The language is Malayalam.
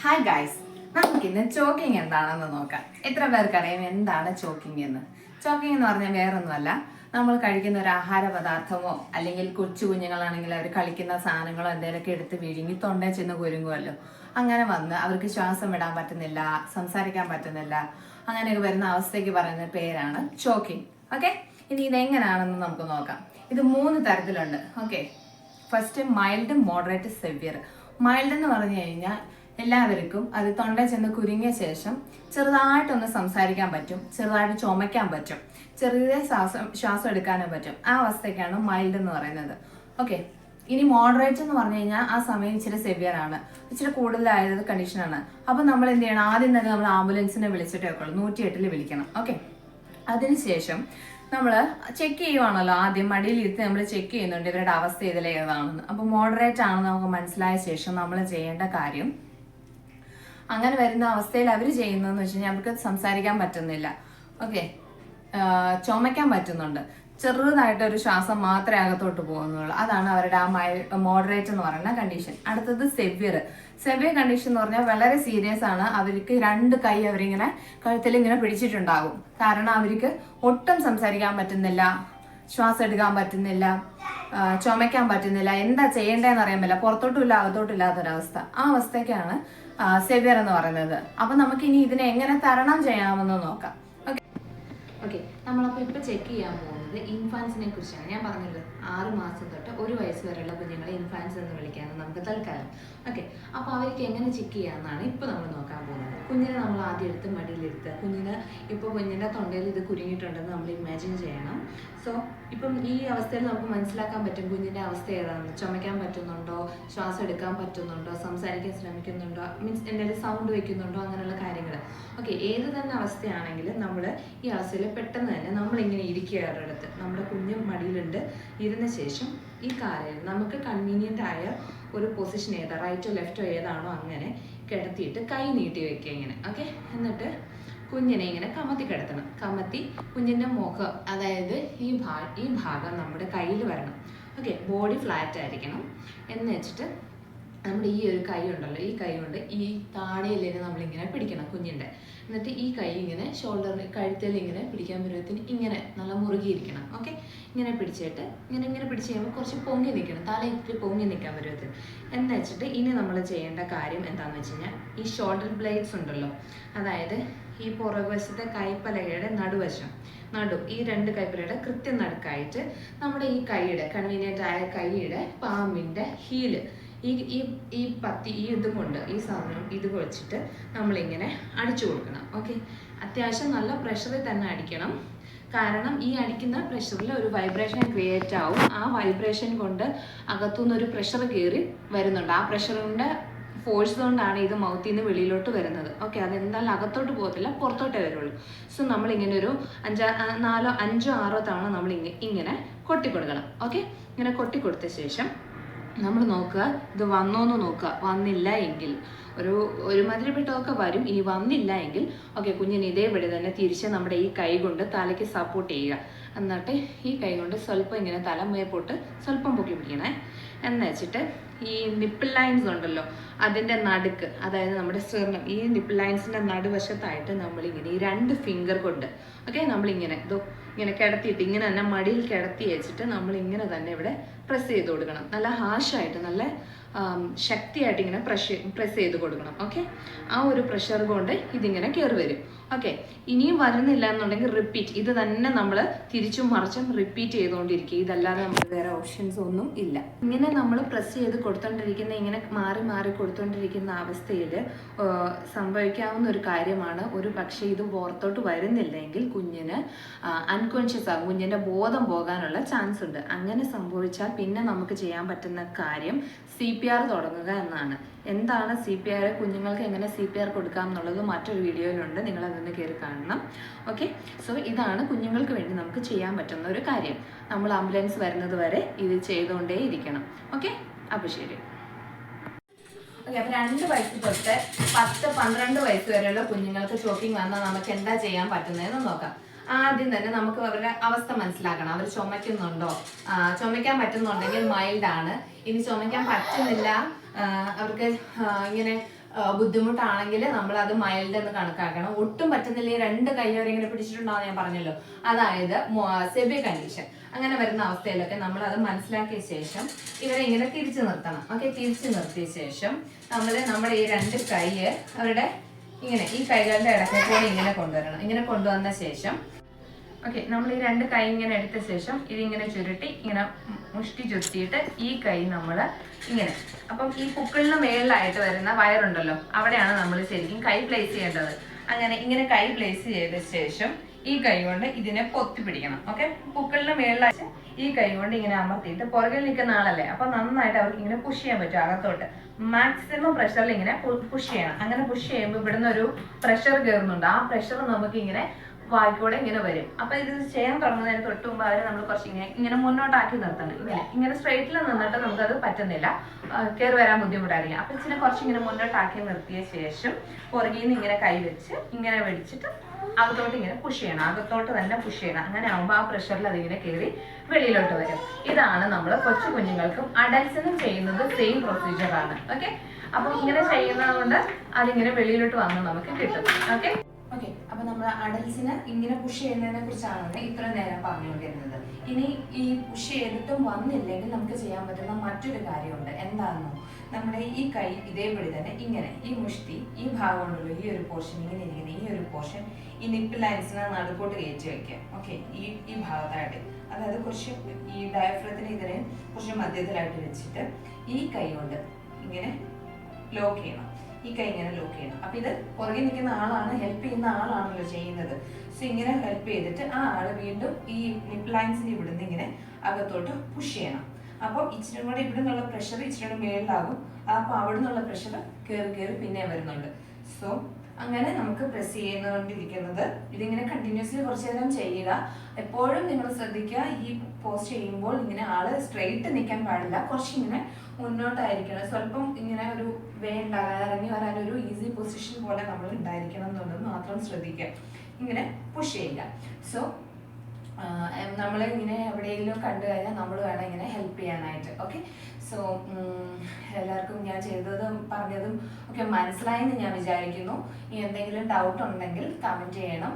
ഹായ് ഗൈസ്, നമുക്കിന്ന് ചോക്കിങ് എന്താണെന്ന് നോക്കാം. എത്ര പേർക്കറിയാം എന്താണ് ചോക്കിങ് എന്ന്? ചോക്കിങ് എന്ന് പറഞ്ഞാൽ വേറൊന്നുമല്ല, നമ്മൾ കഴിക്കുന്ന ഒരു ആഹാര പദാർത്ഥമോ അല്ലെങ്കിൽ കൊച്ചു കുഞ്ഞുങ്ങളാണെങ്കിൽ അവർ കളിക്കുന്ന സാധനങ്ങളോ എന്തെങ്കിലുമൊക്കെ എടുത്ത് വിഴുങ്ങി തൊണ്ടയിൽ ചെന്ന് കുരുങ്ങുമല്ലോ. അങ്ങനെ വന്ന് അവർക്ക് ശ്വാസം വിടാൻ പറ്റുന്നില്ല, സംസാരിക്കാൻ പറ്റുന്നില്ല, അങ്ങനെയൊക്കെ വരുന്ന അവസ്ഥയ്ക്ക് പറയുന്ന പേരാണ് ചോക്കിങ്. ഓക്കെ, ഇനി ഇതെങ്ങനെയാണെന്ന് നമുക്ക് നോക്കാം. ഇത് 3 തരത്തിലുണ്ട്. Okay, first mild, moderate, Xavier. Mild എന്ന് പറഞ്ഞു കഴിഞ്ഞാൽ എല്ലാവർക്കും അത് തൊണ്ടയിൽ ചെന്ന് കുരുങ്ങിയ ശേഷം ചെറുതായിട്ടൊന്ന് സംസാരിക്കാൻ പറ്റും, ചെറുതായിട്ട് ചുമയ്ക്കാൻ പറ്റും, ചെറിയ ശ്വാസം എടുക്കാനും പറ്റും. ആ അവസ്ഥയ്ക്കാണ് മൈൽഡ് എന്ന് പറയുന്നത്. ഓക്കെ, ഇനി മോഡറേറ്റ് എന്ന് പറഞ്ഞു കഴിഞ്ഞാൽ ആ സമയം ഇച്ചിരി സെവിയർ ആണ്, ഇച്ചിരി കൂടുതലായത് കണ്ടീഷനാണ്. അപ്പം നമ്മൾ എന്ത് ചെയ്യണം? ആദ്യം തന്നെ നമ്മൾ ആംബുലൻസിനെ വിളിച്ചിട്ടേ ഉള്ളൂ, 108 വിളിക്കണം. ഓക്കെ, അതിനുശേഷം നമ്മൾ ചെക്ക് ചെയ്യുവാണല്ലോ. ആദ്യം മടിയിലിരുത്തി നമ്മൾ ചെക്ക് ചെയ്യുന്നുണ്ട് ഇവരുടെ അവസ്ഥ ഇതിലേതാണെന്ന്. അപ്പോൾ മോഡറേറ്റ് ആണെന്ന് നമുക്ക് മനസ്സിലായ ശേഷം നമ്മൾ ചെയ്യേണ്ട കാര്യം, അങ്ങനെ വരുന്ന അവസ്ഥയിൽ അവർ ചെയ്യുന്നതെന്ന് വെച്ച് കഴിഞ്ഞാൽ അവർക്ക് സംസാരിക്കാൻ പറ്റുന്നില്ല. ഓക്കെ, ചുമയ്ക്കാൻ പറ്റുന്നുണ്ട്, ചെറുതായിട്ടൊരു ശ്വാസം മാത്രമേ അകത്തോട്ട് പോകുന്നുള്ളൂ. അതാണ് അവരുടെ ആ മോഡറേറ്റ് എന്ന് പറയുന്ന കണ്ടീഷൻ. അടുത്തത് സെവിയർ. സെവിയർ കണ്ടീഷൻ എന്ന് പറഞ്ഞാൽ വളരെ സീരിയസ് ആണ്. അവർക്ക് 2 കൈ അവരിങ്ങനെ കഴുത്തിൽ ഇങ്ങനെ പിടിച്ചിട്ടുണ്ടാകും. കാരണം അവർക്ക് ഒട്ടും സംസാരിക്കാൻ പറ്റുന്നില്ല, ശ്വാസം എടുക്കാൻ പറ്റുന്നില്ല, ചുമയ്ക്കാൻ പറ്റുന്നില്ല, എന്താ ചെയ്യേണ്ടതെന്ന് അറിയാൻ പറ്റില്ല, പുറത്തോട്ടും ഇല്ല അകത്തോട്ടും ഇല്ലാത്തൊരവസ്ഥ. ആ അവസ്ഥയ്ക്കാണ് സെവിയർ എന്ന് പറയുന്നത്. അപ്പൊ നമുക്ക് ഇനി ഇതിനെ എങ്ങനെ തരണം ചെയ്യാമെന്ന് നോക്കാം. ഓക്കെ, നമ്മളപ്പോൾ ഇപ്പോൾ ചെക്ക് ചെയ്യാൻ പോകുന്നത് ഇൻഫാൻസിനെ കുറിച്ചാണ്. ഞാൻ പറഞ്ഞത് 6 മാസം തൊട്ട് 1 വയസ്സ് വരെയുള്ള കുഞ്ഞുങ്ങളെ ഇൻഫാൻസ് എന്ന് വിളിക്കാമെന്ന് നമുക്ക് തൽക്കാലം. ഓക്കെ, അപ്പോൾ അവർക്ക് എങ്ങനെ ചെക്ക് ചെയ്യാമെന്നാണ് ഇപ്പോൾ നമ്മൾ നോക്കാൻ പോകുന്നത്. കുഞ്ഞിനെ നമ്മൾ ആദ്യം എടുത്ത് മടിയിലെടുത്ത് കുഞ്ഞിൻ്റെ തൊണ്ടയിൽ ഇത് കുരുങ്ങിയിട്ടുണ്ടെന്ന് നമ്മൾ ഇമാജിൻ ചെയ്യണം. സോ ഇപ്പം ഈ അവസ്ഥയിൽ നമുക്ക് മനസ്സിലാക്കാൻ പറ്റും കുഞ്ഞിൻ്റെ അവസ്ഥ ഏതാണെന്ന്. ചുമയ്ക്കാൻ പറ്റുന്നുണ്ടോ, ശ്വാസം എടുക്കാൻ പറ്റുന്നുണ്ടോ, സംസാരിക്കാൻ ശ്രമിക്കുന്നുണ്ടോ, മീൻസ് എന്തെങ്കിലും സൗണ്ട് വയ്ക്കുന്നുണ്ടോ, അങ്ങനെയുള്ള കാര്യങ്ങൾ. ഓക്കെ, ഏത് തന്നെ അവസ്ഥയാണെങ്കിലും നമ്മൾ ഈ അവസ്ഥയിൽ പെട്ടെന്ന് തന്നെ നമ്മളിങ്ങനെ ഇരിക്കുക അടുത്ത്, നമ്മുടെ കുഞ്ഞ് മടിയിലുണ്ട്, ഇരുന്ന ശേഷം ഈ കാലിൽ നമുക്ക് കൺവീനിയൻ്റ് ആയ ഒരു പൊസിഷൻ ഏതാ, റൈറ്റോ ലെഫ്റ്റോ ഏതാണോ അങ്ങനെ കിടത്തിയിട്ട് കൈ നീട്ടി വെക്കുക ഇങ്ങനെ. ഓക്കെ, എന്നിട്ട് കുഞ്ഞിനെ ഇങ്ങനെ കമത്തി കിടത്തണം. കമത്തി കുഞ്ഞിൻ്റെ മുഖം, അതായത് ഈ ഭാഗം നമ്മുടെ കയ്യിൽ വരണം. ഓക്കെ, ബോഡി ഫ്ലാറ്റ് ആയിരിക്കണം. എന്ന് വെച്ചിട്ട് നമ്മുടെ ഈ ഒരു കൈ ഉണ്ടല്ലോ, ഈ കൈ കൊണ്ട് ഈ താടിയിലേക്ക് നമ്മളിങ്ങനെ പിടിക്കണം കുഞ്ഞിൻ്റെ. എന്നിട്ട് ഈ കൈ ഇങ്ങനെ ഷോൾഡറിന് കഴുത്തിൽ ഇങ്ങനെ പിടിക്കാൻ പരുവത്തിന് ഇങ്ങനെ നല്ല മുറുകിയിരിക്കണം. ഓക്കെ, ഇങ്ങനെ പിടിച്ചിട്ട് ഇങ്ങനെ പിടിച്ച് കഴിയുമ്പോൾ കുറച്ച് പൊങ്ങി നിൽക്കണം, തലയിട്ട് പൊങ്ങി നിൽക്കാൻ പരുവത്തിന്. എന്ന് വെച്ചിട്ട് ഇനി നമ്മൾ ചെയ്യേണ്ട കാര്യം എന്താണെന്ന് വെച്ച് കഴിഞ്ഞാൽ, ഈ ഷോൾഡർ ബ്ലേഡ്സ് ഉണ്ടല്ലോ, അതായത് ഈ പുറകുവശത്തെ കൈപ്പലകയുടെ നടുവശം, ഈ 2 കൈപ്പലയുടെ കൃത്യം നടുക്കായിട്ട് നമ്മുടെ ഈ കൈയുടെ കൺവീനിയൻ്റ് ആയ കൈയുടെ പാമ്പിൻ്റെ ഹീല് ഈ പത്തി ഇതും കൊണ്ട് ഈ സാധനം ഇത് വെച്ചിട്ട് നമ്മളിങ്ങനെ അടിച്ചു കൊടുക്കണം. ഓക്കെ, അത്യാവശ്യം നല്ല പ്രഷറിൽ തന്നെ അടിക്കണം. കാരണം ഈ അടിക്കുന്ന പ്രഷറിൽ ഒരു വൈബ്രേഷൻ ക്രിയേറ്റ് ആവും. ആ വൈബ്രേഷൻ കൊണ്ട് അകത്തുനിന്ന് ഒരു പ്രഷർ കയറി വരുന്നുണ്ട്. ആ പ്രഷറിൻ്റെ ഫോഴ്സ് കൊണ്ടാണ് ഇത് മൗത്തിൽ നിന്ന് വെളിയിലോട്ട് വരുന്നത്. ഓക്കെ, അതെന്തായാലും അകത്തോട്ട് പോകത്തില്ല, പുറത്തോട്ടേ വരുള്ളൂ. സോ നമ്മളിങ്ങനെ ഒരു 4, 5, 6 തവണ നമ്മൾ ഇങ്ങനെ കൊട്ടിക്കൊടുക്കണം. ഓക്കെ, ഇങ്ങനെ കൊട്ടിക്കൊടുത്ത ശേഷം നമ്മൾ നോക്കുക, ഇത് വന്നോന്ന് നോക്കുക. വന്നില്ല എങ്കിൽ ഒരുമാതിരിപ്പെട്ടതൊക്കെ വരും. ഇനി വന്നില്ല എങ്കിൽ ഓക്കെ, കുഞ്ഞിന് ഇതേപടി തന്നെ തിരിച്ച് നമ്മുടെ ഈ കൈ കൊണ്ട് തലയ്ക്ക് സപ്പോർട്ട് ചെയ്യുക. എന്നിട്ട് ഈ കൈ കൊണ്ട് സ്വല്പം ഇങ്ങനെ തല മേപ്പോട്ട് സ്വല്പം പൊക്കി പിടിക്കണേ. എന്ന് വെച്ചിട്ട് ഈ നിപ്പിൾ ലൈൻസ് ഉണ്ടല്ലോ, അതിൻ്റെ നടുക്ക്, അതായത് നമ്മുടെ സ്വർണം, ഈ നിപ്പിൾ ലൈൻസിൻ്റെ നടുവശത്തായിട്ട് നമ്മളിങ്ങനെ ഈ 2 ഫിംഗർ കൊണ്ട് നമ്മളിങ്ങനെ ഇങ്ങനെ കിടത്തിയിട്ട് ഇങ്ങനെ തന്നെ മടിയിൽ കിടത്തി വെച്ചിട്ട് നമ്മളിങ്ങനെ തന്നെ ഇവിടെ പ്രസ് ചെയ്ത് കൊടുക്കണം. നല്ല ഹാഷായിട്ട്, നല്ല ശക്തിയായിട്ട് ഇങ്ങനെ പ്രസ് ചെയ്ത് കൊടുക്കണം. ഓക്കെ, ആ ഒരു പ്രഷർ കൊണ്ട് ഇതിങ്ങനെ കയറി വരും. ഓക്കെ, ഇനിയും വരുന്നില്ല എന്നുണ്ടെങ്കിൽ റിപ്പീറ്റ്, ഇത് തന്നെ നമ്മൾ തിരിച്ചും മറിച്ചും റിപ്പീറ്റ് ചെയ്തുകൊണ്ടിരിക്കുക. ഇതല്ലാതെ നമുക്ക് വേറെ ഓപ്ഷൻസ് ഒന്നും ഇല്ല. ഇങ്ങനെ നമ്മൾ പ്രസ് ചെയ്ത് കൊടുത്തോണ്ടിരിക്കുന്ന, ഇങ്ങനെ മാറി മാറി കൊടുത്തോണ്ടിരിക്കുന്ന അവസ്ഥയിൽ സംഭവിക്കാവുന്ന ഒരു കാര്യമാണ്, ഒരു പക്ഷേ ഇത് പുറത്തോട്ട് വരുന്നില്ലെങ്കിൽ കുഞ്ഞിന് അൺകോൺഷ്യസ് ആകും, കുഞ്ഞിൻ്റെ ബോധം പോകാനുള്ള ചാൻസ് ഉണ്ട്. അങ്ങനെ സംഭവിച്ചാൽ പിന്നെ നമുക്ക് ചെയ്യാൻ പറ്റുന്ന കാര്യം CPR തുടങ്ങുക എന്നാണ്. എന്താണ് CPR, കുഞ്ഞുങ്ങൾക്ക് എങ്ങനെ CPR കൊടുക്കാം എന്നുള്ളത് മറ്റൊരു വീഡിയോയിലുണ്ട്, നിങ്ങളതൊന്ന് കയറി കാണണം. ഓക്കെ, സോ ഇതാണ് കുഞ്ഞുങ്ങൾക്ക് വേണ്ടി നമുക്ക് ചെയ്യാൻ പറ്റുന്ന ഒരു കാര്യം. നമ്മൾ ആംബുലൻസ് വരുന്നത് വരെ ഇത് ചെയ്തുകൊണ്ടേ ഇരിക്കണം. ഓക്കെ, അപ്പോൾ ശരി. ഓക്കെ, അപ്പോൾ 2 വയസ്സ് തൊട്ട് 10, 12 വയസ്സ് വരെയുള്ള കുഞ്ഞുങ്ങൾക്ക് ചോക്കിങ് വന്നാൽ നമുക്ക് എന്താ ചെയ്യാൻ പറ്റുന്നതെന്ന് നോക്കാം. ആദ്യം തന്നെ നമുക്ക് അവരുടെ അവസ്ഥ മനസ്സിലാക്കണം. അവർ ചുമയ്ക്കുന്നുണ്ടോ, ചുമയ്ക്കാൻ പറ്റുന്നുണ്ടെങ്കിൽ മൈൽഡ് ആണ്. ഇനി ചുമയ്ക്കാൻ പറ്റുന്നില്ല, അവർക്ക് ഇങ്ങനെ ബുദ്ധിമുട്ടാണെങ്കിൽ നമ്മൾ അത് മൈൽഡ് എന്ന് കണക്കാക്കണം. ഒട്ടും പറ്റുന്നില്ലെങ്കിൽ 2 കൈ വരെ ഇങ്ങനെ പിടിച്ചിട്ടുണ്ടാവും ഞാൻ പറഞ്ഞല്ലോ, അതായത് സെവിയർ കണ്ടീഷൻ. അങ്ങനെ വരുന്ന അവസ്ഥയിലൊക്കെ നമ്മൾ അത് മനസ്സിലാക്കിയ ശേഷം ഇവരെ ഇങ്ങനെ തിരിച്ചു നിർത്തണം. ഓക്കെ, തിരിച്ചു നിർത്തിയ ശേഷം നമ്മുടെ ഈ 2 കൈ അവരുടെ ഇങ്ങനെ ഈ കൈകളുടെ ഇടയ്ക്കൂടെ ഇങ്ങനെ കൊണ്ടുവരണം. ഇങ്ങനെ കൊണ്ടുവന്ന ശേഷം ഓക്കെ, നമ്മൾ ഈ 2 കൈ ഇങ്ങനെ എടുത്ത ശേഷം ഇതിങ്ങനെ ചുരുട്ടി ഇങ്ങനെ മുഷ്ടി ചുരുട്ടിയിട്ട് ഈ കൈ നമ്മൾ ഇങ്ങനെ, അപ്പം ഈ പുക്കിളിന് മേളിലായിട്ട് വരുന്ന വയറുണ്ടല്ലോ, അവിടെയാണ് നമ്മൾ ശരിക്കും കൈ പ്ലേസ് ചെയ്യേണ്ടത്. അങ്ങനെ ഇങ്ങനെ കൈ പ്ലേസ് ചെയ്ത ശേഷം ഈ കൈ കൊണ്ട് ഇതിനെ പൊത്തി പിടിക്കണം. ഓക്കെ, പുക്കിളിന് മേളിലായിട്ട് ഈ കൈ കൊണ്ട് ഇങ്ങനെ അമർത്തിയിട്ട് പുറകിൽ നിൽക്കുന്ന ആളല്ലേ, അപ്പൊ നന്നായിട്ട് അവർക്ക് ഇങ്ങനെ പുഷ് ചെയ്യാൻ പറ്റും അകത്തോട്ട്. മാക്സിമം പ്രഷറിൽ ഇങ്ങനെ പുഷ് ചെയ്യണം. അങ്ങനെ പുഷ് ചെയ്യുമ്പോൾ ഇവിടുന്ന് ഒരു പ്രഷർ കയറുന്നുണ്ട്. ആ പ്രഷർ നമുക്ക് ഇങ്ങനെ വായിക്കൂടെ ഇങ്ങനെ വരും. അപ്പൊ ഇത് ചെയ്യാൻ തുടങ്ങുന്നതിന് തൊട്ട് മുമ്പ് അവരെ നമ്മൾ കുറച്ച് ഇങ്ങനെ മുന്നോട്ടാക്കി നിർത്തണം. ഇങ്ങനെ സ്ട്രെയിറ്റിൽ നിന്നിട്ട് നമുക്കത് പറ്റുന്നില്ല, കയറി വരാൻ ബുദ്ധിമുട്ടായിരിക്കും. അപ്പൊ ഇച്ചിരി കുറച്ചിങ്ങനെ മുന്നോട്ടാക്കി നിർത്തിയ ശേഷം പുറകിൽ നിന്ന് ഇങ്ങനെ കൈ വെച്ച് ഇങ്ങനെ വെടിച്ചിട്ട് അകത്തോട്ട് ഇങ്ങനെ പുഷ് ചെയ്യണം. അകത്തോട്ട് തന്നെ പുഷ് ചെയ്യണം. അങ്ങനെ ആകുമ്പോൾ ആ പ്രഷറിൽ അതിങ്ങനെ കയറി വെളിയിലോട്ട് വരും. ഇതാണ് നമ്മൾ കൊച്ചു കുഞ്ഞുങ്ങൾക്കും അഡൽസിനും ചെയ്യുന്നത് സെയിം പ്രൊസീജിയർ ആണ്. ഓക്കെ, അപ്പം ഇങ്ങനെ ചെയ്യുന്നത് കൊണ്ട് അതിങ്ങനെ വെളിയിലോട്ട് വന്ന് നമുക്ക് കിട്ടും. ഓക്കെ, അപ്പൊ നമ്മൾ അഡൽസിന് ഇങ്ങനെ പുഷ് ചെയ്യുന്നതിനെ കുറിച്ചാണ് ഇത്ര നേരം പറഞ്ഞുകൊണ്ടിരുന്നത്. ഇനി ഈ പുഷ് ചെയ്തിട്ടും വന്നില്ലെങ്കിൽ നമുക്ക് ചെയ്യാൻ പറ്റുന്ന മറ്റൊരു കാര്യമുണ്ട്. എന്താണെന്നോ, നമ്മുടെ ഈ കൈ ഇതേപടി തന്നെ ഇങ്ങനെ ഈ മുഷ്ടി ഈ ഭാഗം ഉണ്ടല്ലോ, ഈ ഒരു പോർഷൻ ഇങ്ങനെ ഇരിക്കുന്ന ഈ ഒരു പോർഷൻ ഈ നിപ്പിൾ ലൈൻസിനെ നടുക്കോട്ട് കയറ്റി വയ്ക്കാം. ഓക്കെ, ഈ ഭാഗത്തായിട്ട്, അതായത് കുറച്ച് ഈ ഡയഫ്രത്തിന് ഇതിനെ കുറച്ച് മധ്യത്തിലായിട്ട് വെച്ചിട്ട് ഈ കൈ കൊണ്ട് ഇങ്ങനെ ലോക്ക് ചെയ്യണം. ഈ കൈ ഇങ്ങനെ ലോക്ക് ചെയ്യണം. അപ്പൊ ഇത് പുറകെ നിൽക്കുന്ന ആളാണ്, ഹെൽപ്പ് ചെയ്യുന്ന ആളാണല്ലോ ചെയ്യുന്നത്. സോ ഇങ്ങനെ ഹെൽപ്പ് ചെയ്തിട്ട് ആ ആള് വീണ്ടും ഈ നിപ്പിൾ ലൈൻസിന് ഇവിടുന്ന് ഇങ്ങനെ അകത്തോട്ട് പുഷ് ചെയ്യണം. അപ്പോൾ ഇച്ചിരി കൂടെ ഇവിടെ നിന്നുള്ള പ്രഷർ ഇച്ചിരി മേളിലാകും. അപ്പൊ അവിടെ നിന്നുള്ള പ്രഷർ കയറി പിന്നെ വരുന്നുണ്ട്. സോ അങ്ങനെ നമുക്ക് പ്രസ് ചെയ്യുന്നോണ്ടിരിക്കുന്നത്. ഇതിങ്ങനെ കണ്ടിന്യൂസ്ലി കുറച്ചു നേരം ചെയ്യുക. എപ്പോഴും നിങ്ങൾ ശ്രദ്ധിക്കുക, ഈ പോസ്റ്റ് ചെയ്യുമ്പോൾ ഇങ്ങനെ ആള് സ്ട്രെയിറ്റ് നിൽക്കാൻ പാടില്ല, കുറച്ചിങ്ങനെ മുന്നോട്ടായിരിക്കണം. സ്വല്പം ഇങ്ങനെ ഒരു ഇറങ്ങി വരാനൊരു ഈസി പൊസിഷൻ പോലെ നമ്മൾ ഉണ്ടായിരിക്കണം എന്നുള്ളത് മാത്രം ശ്രദ്ധിക്കുക. ഇങ്ങനെ പുഷ് ചെയ്യുക. സോ നമ്മൾ ഇങ്ങനെ എവിടെയെങ്കിലും കണ്ടു കഴിഞ്ഞാൽ നമ്മൾ വേണം ഇങ്ങനെ ഹെൽപ്പ് ചെയ്യാനായിട്ട്. ഓക്കെ, സോ എല്ലാവർക്കും ഞാൻ ചെയ്തതും പറഞ്ഞതും ഒക്കെ മനസ്സിലായെന്ന് ഞാൻ വിചാരിക്കുന്നു. ഇനി എന്തെങ്കിലും ഡൗട്ട് ഉണ്ടെങ്കിൽ കമൻറ്റ് ചെയ്യണം.